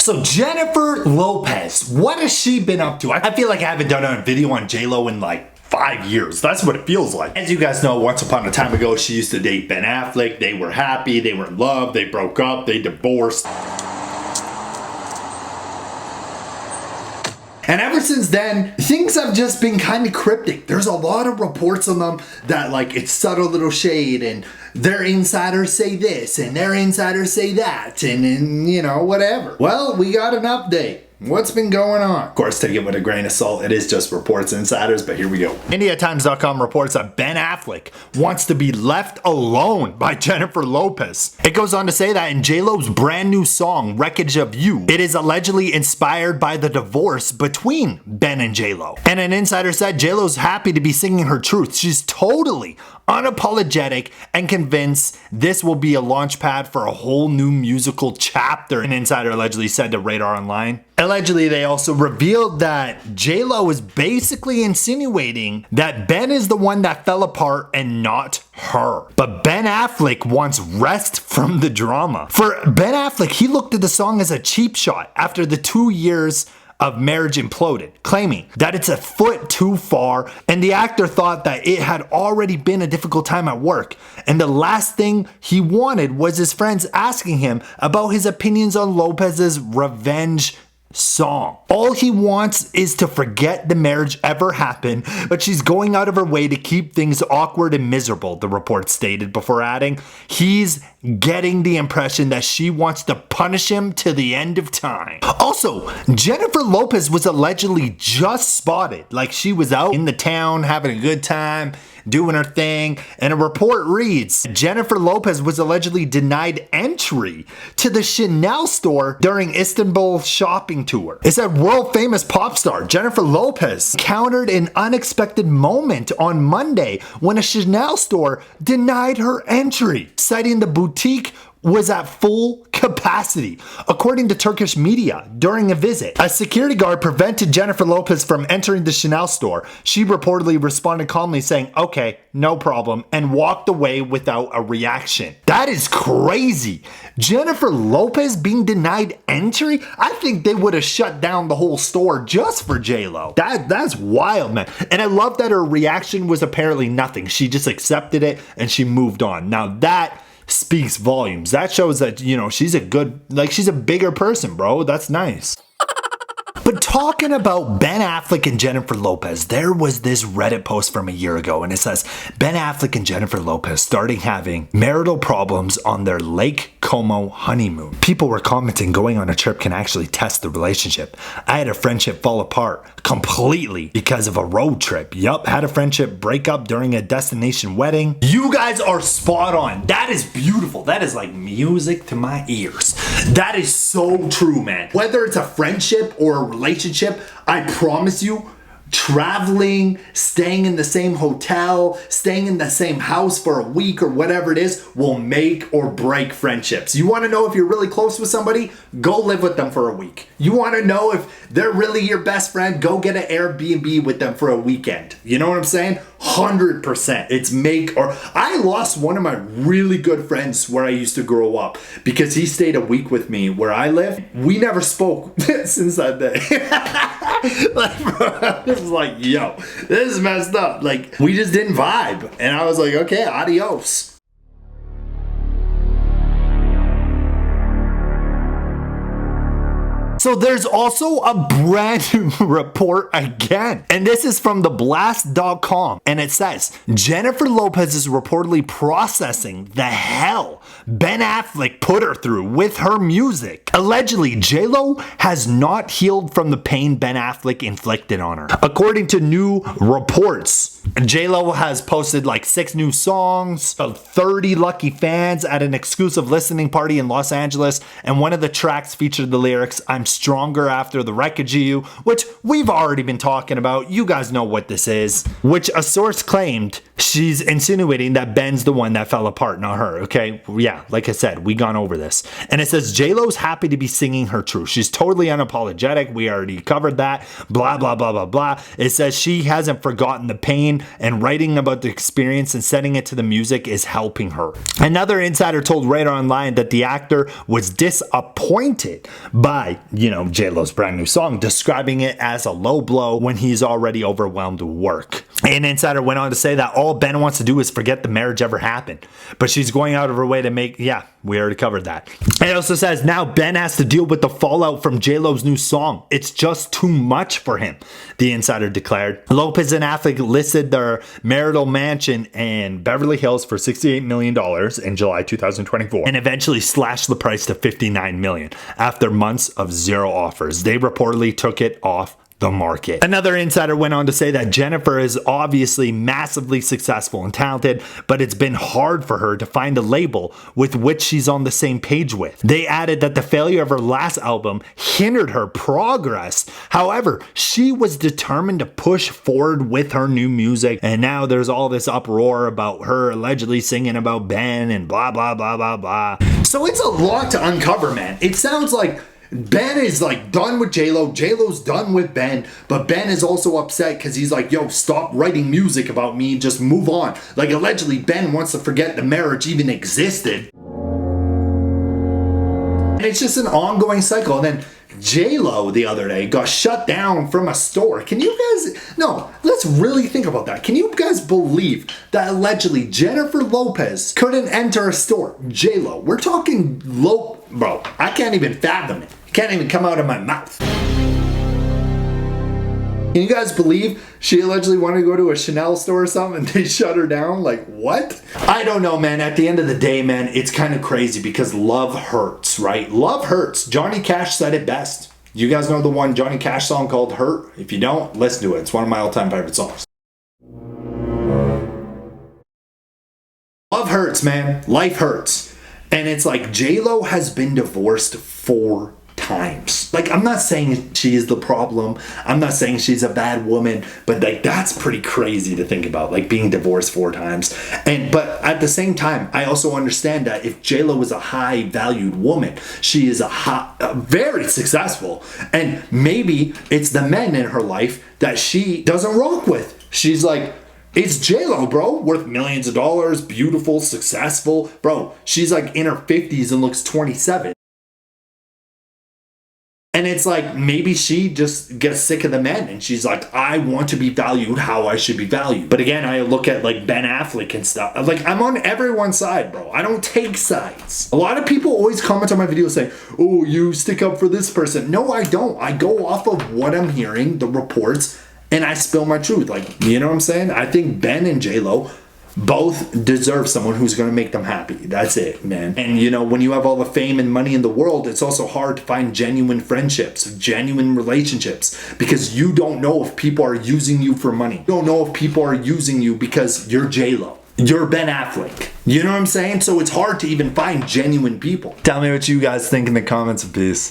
So Jennifer Lopez, what has she been up to? I feel like I haven't done a video on J-Lo in like 5 years. That's what it feels like. As you guys know, once upon a time ago, she used to date Ben Affleck. They were happy, they were in love, they broke up, they divorced. And ever since then, things have just been kind of cryptic. There's a lot of reports on them that like it's subtle little shade and their insiders say this and their insiders say that and you know, whatever. Well, we got an update. What's been going on? Of course, take it with a grain of salt. It is just reports and insiders, but here we go. IndiaTimes.com reports that Ben Affleck wants to be left alone by Jennifer Lopez. It goes on to say that in J-Lo's brand new song, Wreckage of You, it is allegedly inspired by the divorce between Ben and J-Lo. And an insider said J-Lo's happy to be singing her truth. She's totally unapologetic and convinced this will be a launch pad for a whole new musical chapter, an insider allegedly said to Radar Online. Allegedly, they also revealed that J-Lo is basically insinuating that Ben is the one that fell apart and not her. But Ben Affleck wants rest from the drama. For Ben Affleck, he looked at the song as a cheap shot after the 2 years of marriage imploded, claiming that it's a foot too far, and the actor thought that it had already been a difficult time at work, and the last thing he wanted was his friends asking him about his opinions on Lopez's revenge song. All he wants is to forget the marriage ever happened, but she's going out of her way to keep things awkward and miserable, the report stated, before adding, he's getting the impression that she wants to punish him to the end of time. Also, Jennifer Lopez was allegedly just spotted, like she was out in the town having a good time, doing her thing, and a report reads, Jennifer Lopez was allegedly denied entry to the Chanel store during Istanbul's shopping tour. It said world famous pop star Jennifer Lopez encountered an unexpected moment on Monday when a Chanel store denied her entry, citing the boutique was at full capacity. According to Turkish media, during a visit, a security guard prevented Jennifer Lopez from entering the Chanel store. She reportedly responded calmly saying, okay, no problem, and walked away without a reaction. That is crazy. Jennifer Lopez being denied entry? I think they would have shut down the whole store just for J-Lo. That's wild, man. And I love that her reaction was apparently nothing. She just accepted it and she moved on. Now that speaks volumes. That shows that, you know, she's a bigger person, bro. That's nice. But talking about Ben Affleck and Jennifer Lopez, there was this Reddit post from a year ago, and it says, Ben Affleck and Jennifer Lopez starting having marital problems on their Lake Como honeymoon. People were commenting going on a trip can actually test the relationship. I had a friendship fall apart completely because of a road trip. Yup, had a friendship break up during a destination wedding. You guys are spot on. That is beautiful. That is like music to my ears. That is so true, man. Whether it's a friendship or a relationship, I promise you, traveling, staying in the same hotel, staying in the same house for a week or whatever it is will make or break friendships. You want to know if you're really close with somebody? Go live with them for a week. You want to know if they're really your best friend? Go get an Airbnb with them for a weekend. You know what I'm saying? 100%. It's make or... I lost one of my really good friends where I used to grow up because he stayed a week with me where I live. We never spoke since that day. Like, bro, it was like, yo, this is messed up. Like, we just didn't vibe. And I was like, okay, adios. So there's also a brand new report again, and this is from theblast.com, and it says Jennifer Lopez is reportedly processing the hell Ben Affleck put her through with her music. Allegedly, J-Lo has not healed from the pain Ben Affleck inflicted on her. According to new reports, J-Lo has posted like 6 new songs, 30 lucky fans at an exclusive listening party in Los Angeles, and one of the tracks featured the lyrics, I'm stronger after the wreckage of you, which we've already been talking about. You guys know what this is, which a source claimed She's insinuating that Ben's the one that fell apart, not her, okay? Yeah, like I said, we gone over this. And it says, J-Lo's happy to be singing her truth. She's totally unapologetic. We already covered that. Blah, blah, blah, blah, blah. It says she hasn't forgotten the pain, and writing about the experience and setting it to the music is helping her. Another insider told Radar Online that the actor was disappointed by, J-Lo's brand new song, describing it as a low blow when he's already overwhelmed with work. An insider went on to say that all Ben wants to do is forget the marriage ever happened. But she's going out of her way to make, we already covered that. It also says now Ben has to deal with the fallout from J-Lo's new song. It's just too much for him, the insider declared. Lopez and Affleck listed their marital mansion in Beverly Hills for $68 million in July 2024 and eventually slashed the price to $59 million after months of zero offers. They reportedly took it off the market. Another insider went on to say that Jennifer is obviously massively successful and talented, but it's been hard for her to find a label with which she's on the same page with. They added that the failure of her last album hindered her progress. However, she was determined to push forward with her new music, and now there's all this uproar about her allegedly singing about Ben and blah, blah, blah, blah, blah. So it's a lot to uncover, man. It sounds like Ben is like done with J-Lo, J-Lo's done with Ben, but Ben is also upset because he's like, yo, stop writing music about me, just move on. Like allegedly Ben wants to forget the marriage even existed. And it's just an ongoing cycle. And then J-Lo the other day got shut down from a store. Can you guys, no, let's really think about that. Can you guys believe that allegedly Jennifer Lopez couldn't enter a store? J-Lo, we're talking low, bro, I can't even fathom it. It can't even come out of my mouth. Can you guys believe she allegedly wanted to go to a Chanel store or something and they shut her down? Like, what? I don't know, man. At the end of the day, man, it's kind of crazy because love hurts, right? Love hurts. Johnny Cash said it best. You guys know the one Johnny Cash song called Hurt? If you don't, listen to it. It's one of my all-time favorite songs. Love hurts, man. Life hurts. And it's like J-Lo has been divorced 4 times. Like, I'm not saying she is the problem. I'm not saying she's a bad woman, but like that's pretty crazy to think about, like being divorced 4 times. But at the same time, I also understand that if J-Lo is a high valued woman, she is very successful, and maybe it's the men in her life that she doesn't rock with. She's like, it's J-Lo, bro, worth millions of dollars, beautiful, successful, bro. She's like in her 50s and looks 27. And it's like, maybe she just gets sick of the men and she's like, I want to be valued how I should be valued. But again, I look at like Ben Affleck and stuff. Like, I'm on everyone's side, bro. I don't take sides. A lot of people always comment on my videos saying, oh, you stick up for this person. No, I don't. I go off of what I'm hearing, the reports, and I spill my truth. Like, you know what I'm saying? I think Ben and J-Lo both deserve someone who's going to make them happy. That's it, man. And when you have all the fame and money in the world, it's also hard to find genuine friendships, genuine relationships, because you don't know if people are using you for money. You don't know if people are using you because you're J-Lo. You're Ben Affleck. You know what I'm saying? So it's hard to even find genuine people. Tell me what you guys think in the comments, of peace.